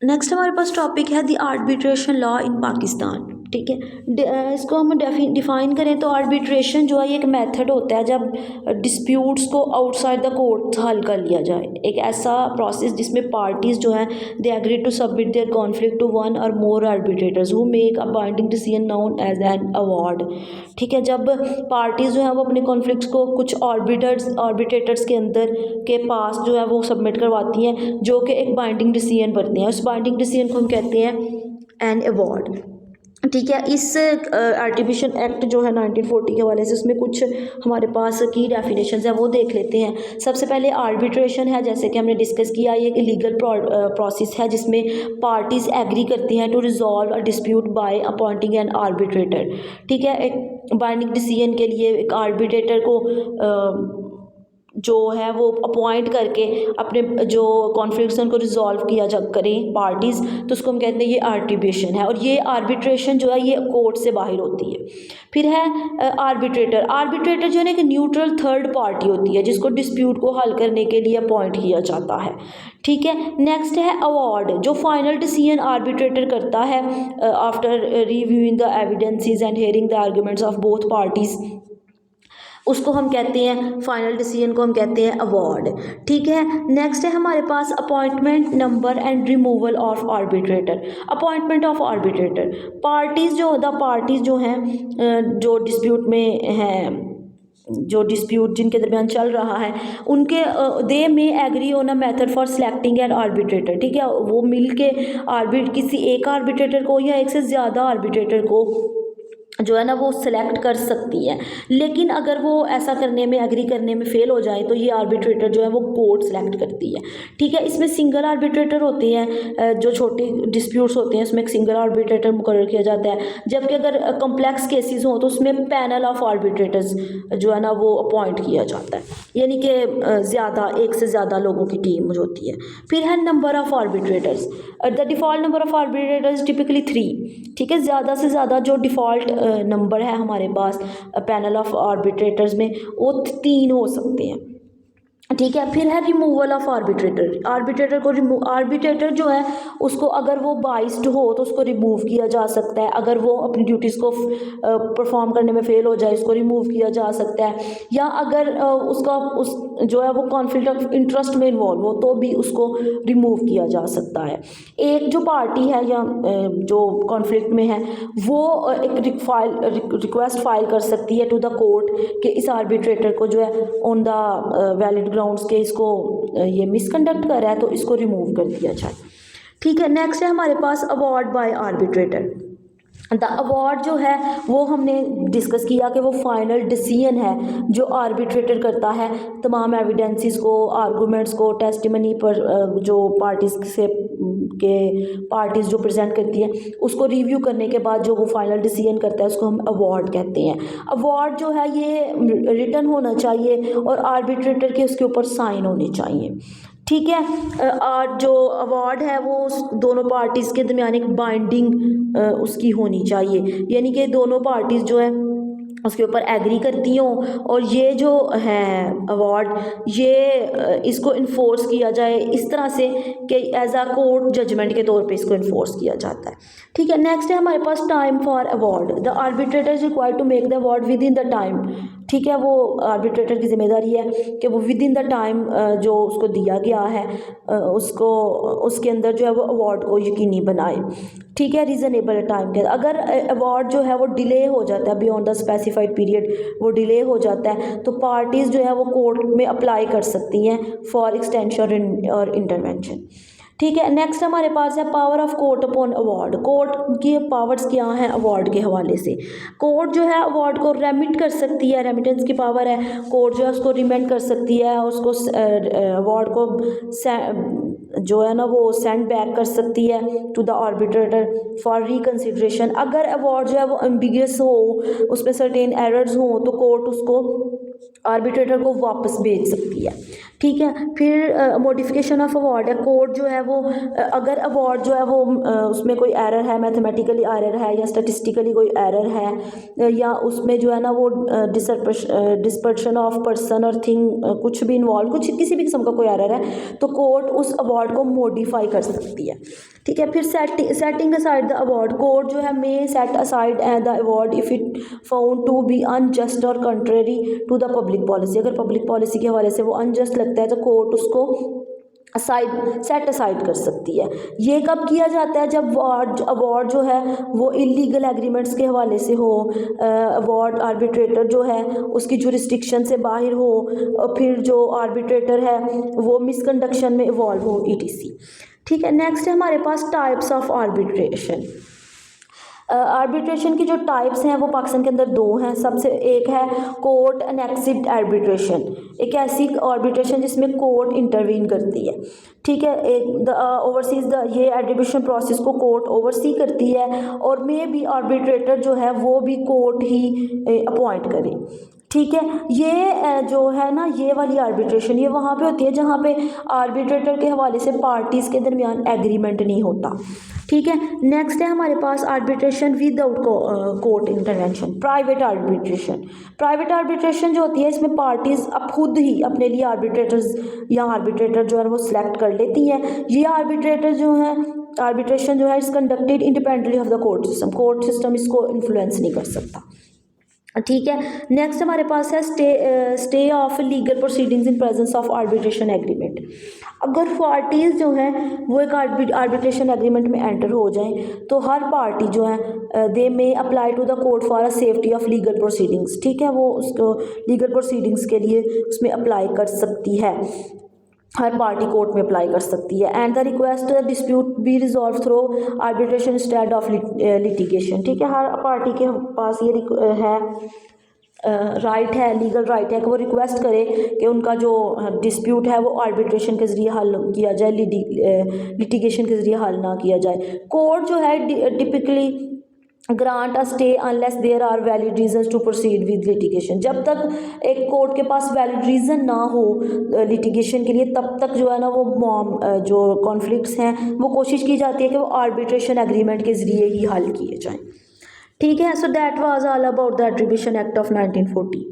Next हमारे पास topic है the arbitration law in Pakistan. ठीक है, इसको हम डिफ़ाइन करें तो आर्बिट्रेशन जो है ये एक मेथड होता है जब डिस्प्यूट्स को आउटसाइड द कोर्ट हल कर लिया जाए। एक ऐसा प्रोसेस जिसमें पार्टीज़ जो हैं they agree to submit their conflict to one or more arbitrators who make a binding decision known as an award. ठीक है, जब पार्टीज़ जो हैं वो अपने कॉन्फ्लिक्ट्स को कुछ आर्बिट्रेटर्स के अंदर के पास जो है वो सबमिट करवाती हैं जो कि एक बाइंडिंग डिसीजन बनते हैं। उस बाइंडिंग डिसीजन को हम कहते हैं एन अवार्ड। ठीक है, इस आर्टिफिशियल एक्ट जो है 1940 के हवाले से उसमें कुछ हमारे पास की डेफिनेशंस है वो देख लेते हैं। सबसे पहले आर्बिट्रेशन है, जैसे कि हमने डिस्कस किया, ये एक लीगल प्रोसेस है जिसमें पार्टीज एग्री करती हैं to resolve a dispute by appointing an arbitrator. ठीक है, एक बाइंडिंग डिसीजन के लिए एक आर्बिट्रेटर को जो है वो अपॉइंट करके अपने जो कॉन्फ्लिक्ट्स उनको रिजॉल्व किया जा करें पार्टीज़, तो उसको हम कहते हैं ये आर्बिट्रेशन है। और ये आर्बिट्रेशन जो है ये कोर्ट से बाहर होती है। फिर है आर्बिट्रेटर। आर्बिट्रेटर जो है ना एक न्यूट्रल थर्ड पार्टी होती है जिसको डिस्प्यूट को हल करने के लिए अपॉइंट किया जाता है। ठीक है, नेक्स्ट है अवार्ड, जो फाइनल डिसीजन आर्बिट्रेटर करता है after reviewing the evidences and hearing the arguments of both parties, उसको हम कहते हैं फाइनल डिसीजन को हम कहते हैं अवार्ड। ठीक है, नेक्स्ट है हमारे पास appointment number and removal of arbitrator. Appointment of arbitrator, parties जो हैं जो डिस्प्यूट में हैं, जो डिस्प्यूट जिनके दरमियान चल रहा है उनके दे में agree on a method for selecting an arbitrator. ठीक है, वो मिल के किसी एक आर्बिट्रेटर को या एक से ज़्यादा आर्बिट्रेटर को जो है ना वो सिलेक्ट कर सकती है। लेकिन अगर वो ऐसा करने में एग्री करने में फेल हो जाए तो ये आर्बिट्रेटर जो है वो कोर्ट सेलेक्ट करती है। ठीक है, इसमें सिंगल आर्बिट्रेटर होते हैं, जो छोटे डिस्प्यूट्स होते हैं उसमें एक सिंगल आर्बिट्रेटर मुकर्रर किया जाता है। जबकि अगर कॉम्प्लेक्स केसेस हों तो उसमें पैनल ऑफ आर्बिट्रेटर्स जो है ना वो अपॉइंट किया जाता है, यानी कि ज़्यादा एक से ज़्यादा लोगों की टीम जो होती है। फिर है number of arbitrators. The default number of arbitrators typically 3। ठीक है, ज़्यादा से ज़्यादा जो डिफ़ॉल्ट नंबर है हमारे पास पैनल ऑफ आर्बिट्रेटर्स में वो 3 हो सकते हैं। ठीक है, फिर है रिमूवल ऑफ आर्बिट्रेटर। आर्बिट्रेटर जो है उसको अगर वो बाइस्ड हो तो उसको रिमूव किया जा सकता है। अगर वो अपनी ड्यूटीज़ को परफॉर्म करने में फेल हो जाए उसको रिमूव किया जा सकता है। या अगर उसका उस जो है वो कॉन्फ्लिक्ट ऑफ इंटरेस्ट में इन्वॉल्व हो तो भी उसको रिमूव किया जा सकता है। एक जो पार्टी है या जो कॉन्फ्लिक्ट में है वो एक रिक्वेस्ट फाइल कर सकती है टू द कोर्ट कि इस आर्बिट्रेटर को जो है ऑन द वैलिड ग्राउंड्स के इसको ये मिसकंडक्ट कर रहा है तो इसको रिमूव कर दिया जाए। ठीक है, नेक्स्ट है हमारे पास award by arbitrator. The award जो है वो हमने डिस्कस किया कि वो फाइनल डिसीजन है जो आर्बिट्रेटर करता है तमाम एविडेंसेस को, आर्गूमेंट्स को, टेस्टिमनी पर जो पार्टीज़ जो प्रेजेंट करती है उसको रिव्यू करने के बाद जो वो फाइनल डिसीजन करता है उसको हम अवार्ड कहते हैं। अवार्ड जो है ये रिटन होना चाहिए और आर्बिट्रेटर के उसके ऊपर साइन होने चाहिए। ठीक है, जो अवार्ड है वो दोनों पार्टीज़ के दरमियान एक बाइंडिंग उसकी होनी चाहिए, यानी कि दोनों पार्टीज़ जो है उसके ऊपर एग्री करती हों और ये जो है अवार्ड ये इसको इन्फोर्स किया जाए इस तरह से कि एज आ कोर्ट जजमेंट के तौर पे इसको इन्फोर्स किया जाता है। ठीक है, नेक्स्ट है हमारे पास time for award. The arbitrator is required to make the award within the time. ठीक है, वो आर्बिट्रेटर की जिम्मेदारी है कि वो विद इन द टाइम जो उसको दिया गया है उसको उसके अंदर जो है वो अवार्ड को यकीनी बनाए। ठीक है, रीज़नेबल टाइम के अगर अवार्ड जो है वो डिले हो जाता है बियॉन्ड द स्पेसिफाइड पीरियड, वो डिले हो जाता है तो पार्टीज़ जो है वो कोर्ट में अप्लाई कर सकती हैं फॉर एक्सटेंशन और इंटरवेंशन। ठीक है, नेक्स्ट हमारे पास है power of court upon award. Court की पावर्स क्या हैं अवार्ड के हवाले से। कोर्ट जो है अवार्ड को रेमिट कर सकती है, रेमिटेंस की पावर है। कोर्ट जो है उसको रिमेंड कर सकती है, उसको अवार्ड को जो है ना वो सेंड बैक कर सकती है टू द आर्बिट्रेटर फॉर रिकन्सिड्रेशन। अगर अवार्ड जो है वो एम्बिगियस हो, उसमें सर्टेन एरर्स हों तो कोर्ट उसको आर्बिट्रेटर को वापस भेज सकती है। ठीक है। फिर मॉडिफिकेशन ऑफ अवार्ड है, कोर्ट जो है वो अगर अवार्ड जो है वो उसमें कोई एरर है, मैथमेटिकली एरर है या स्टैटिस्टिकली कोई एरर है या उसमें जो है ना वो डिस्पर्शन ऑफ पर्सन और थिंग कुछ भी इन्वॉल्व, कुछ किसी भी किस्म का कोई एरर है तो कोर्ट उस अवार्ड को मॉडिफाई कर सकती है। ठीक है। फिर setting aside the award, court जो है may set aside the award if it found to be unjust or contrary to the public policy. अगर पब्लिक पॉलिसी के हवाले से वो अनजस्ट लगता है तो कोर्ट उसको सेट असाइड कर सकती है। ये कब किया जाता है? जब अवार्ड जो है वो इलीगल एग्रीमेंट्स के हवाले से हो, अवार्ड आर्बिट्रेटर जो है उसकी जुरिस्डिक्शन से बाहर हो, और फिर जो आर्बिट्रेटर है वो मिसकंडक्शन में इवॉल्व हो, ईटीसी। ठीक है। नेक्स्ट है हमारे पास टाइप्स ऑफ आर्बिट्रेशन। आर्बिट्रेशन की जो टाइप्स हैं वो पाकिस्तान के अंदर दो हैं। सबसे एक है कोर्ट अनेक्सिड आर्बिट्रेशन, एक ऐसी आर्बिट्रेशन जिसमें कोर्ट इंटरवीन करती है। ठीक है। एक ओवरसीज ये आर्बिट्रेशन प्रोसेस को कोर्ट ओवरसी करती है और मे बी आर्बिट्रेटर जो है वो भी कोर्ट ही अपॉइंट करे। ठीक है। ये जो है ना ये वाली आर्बिट्रेशन ये वहाँ पे होती है जहाँ पे आर्बिट्रेटर के हवाले से पार्टीज़ के दरमियान एग्रीमेंट नहीं होता। ठीक है। नेक्स्ट है हमारे पास arbitration without court intervention, private arbitration. Private arbitration जो होती है इसमें पार्टीज़ अब खुद ही अपने लिए आर्बिट्रेटर्स या आर्बिट्रेटर जो है वो सिलेक्ट कर लेती हैं। ये आर्बिट्रेटर जो है आर्बिट्रेशन जो है is conducted independently of the court system इसको इन्फ्लुएंस नहीं कर सकता। ठीक है। नेक्स्ट हमारे पास है stay of legal proceedings in presence of arbitration agreement. अगर पार्टीज़ जो हैं वो एक आर्बिट्रेशन एग्रीमेंट में एंटर हो जाएं तो हर पार्टी जो है they may apply to the court for a safety of legal proceedings. ठीक है। वो उसको लीगल प्रोसीडिंग्स के लिए उसमें अप्लाई कर सकती है, हर पार्टी कोर्ट में अप्लाई कर सकती है। And the request dispute be resolve through arbitration instead of litigation. ठीक है। हर पार्टी के पास ये है राइट है, लीगल राइट है कि वो रिक्वेस्ट करे कि उनका जो डिस्प्यूट है वो आर्बिट्रेशन के ज़रिए हल किया जाए, लिटिगेशन के ज़रिए हल ना किया जाए। कोर्ट जो है typically grant a stay unless there are valid reasons to proceed with litigation. जब तक एक कोर्ट के पास वैलिड रीज़न ना हो लिटिगेशन के लिए तब तक जो है ना वो जो कॉन्फ्लिक्ट्स हैं वो कोशिश की जाती है कि वो आर्बिट्रेशन एग्रीमेंट के ज़रिए ही हल किए जाएँ। ठीक है। So that was all about the attribution act of 1940।